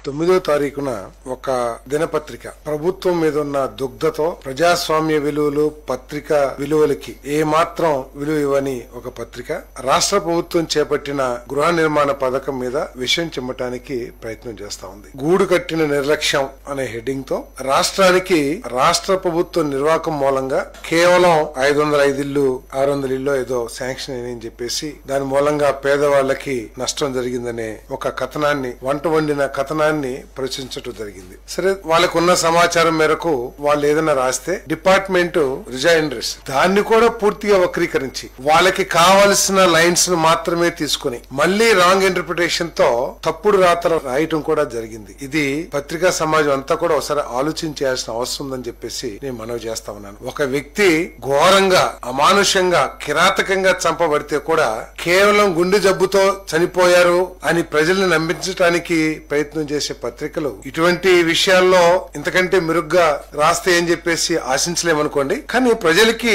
9వ తారీఖున ఒక దినపత్రిక ప్రభుత్వం మీద ఉన్న దుగ్ధతో ప్రజాస్వామ్య విలువలు పత్రిక విలువలకి ఏ మాత్రం విలువ ఇవ్వని ఒక పత్రిక రాష్ట్ర ప్రభుత్వం చేపట్టిన గృహ నిర్మాణ పథకం మీద విషయం చిమ్మటానికి ప్రయత్నం చేస్తా ఉంది. గూడు కట్టిన నిర్లక్ష్యం అనే హెడ్డింగ్ తో రాష్ట్రానికి రాష్ట్ర ప్రభుత్వం నిర్వాహకం మూలంగా కేవలం 505 ఇల్లు 600 ఇల్లు ఏదో శాంక్షన్ అని చెప్పేసి దాని మూలంగా పేదవాళ్లకి నష్టం జరిగిందనే ఒక కథనాన్ని వంట వండిన కథనాన్ని ప్రచురించడం జరిగింది. సరే, వాళ్ళకున్న సమాచారం మేరకు వాళ్ళు ఏదైనా రాస్తే డిపార్ట్మెంట్ రిజైనర్స్ దాన్ని కూడా పూర్తిగా వక్రీకరించి వాళ్ళకి కావలసిన లైన్స్ ను మాత్రమే తీసుకుని మళ్లీ రాంగ్ ఇంటర్ప్రిటేషన్ తో తప్పుడు రాతలు రాయటం కూడా జరిగింది. ఇది పత్రికా సమాజం అంతా కూడా ఒకసారి ఆలోచించాల్సిన అవసరం ఉందని చెప్పేసి నేను మనవి చేస్తా ఉన్నాను. ఒక వ్యక్తి ఘోరంగా అమానుషంగా కిరాతకంగా చంపబడితే కూడా కేవలం గుండె జబ్బుతో చనిపోయారు అని ప్రజల్ని నమ్మించడానికి ప్రయత్నం చేసే పత్రికలు ఇటువంటి విషయాల్లో ఇంతకంటే మెరుగ్గా రాస్తే అని చెప్పేసి ఆశించలేమనుకోండి. కానీ ప్రజలకి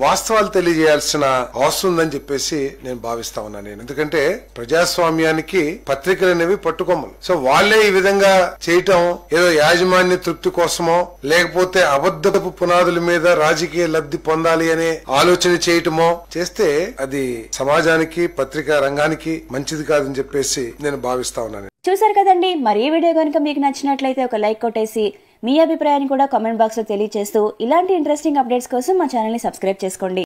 వాస్తవాలు తెలియజేయాల్సిన అవసరం ఉందని చెప్పేసి నేను భావిస్తా ఉన్నాను. ఎందుకంటే ప్రజాస్వామ్యానికి పత్రికలు అనేవి పట్టుకొమ్మలు. సో వాళ్లే ఈ విధంగా చేయటం ఏదో యాజమాన్య తృప్తి కోసమో లేకపోతే అబద్ధపు పునాదుల మీద రాజకీయ లబ్ధి పొందాలి అనే ఆలోచన చేయటమో చేస్తే అది సమాజానికి పత్రికా రంగానికి మంచిది కాదని చెప్పేసి నేను భావిస్తా ఉన్నాను. చూసారు కదండి, మరి ఈ వీడియో కనుక మీకు నచ్చినట్లయితే ఒక లైక్ కొట్టేసి మీ అభిప్రాయాన్ని కూడా కామెంట్ బాక్స్ లో తెలియజేస్తూ ఇలాంటి ఇంట్రెస్టింగ్ అప్డేట్స్ కోసం మా ఛానల్ ని సబ్స్క్రైబ్ చేసుకోండి.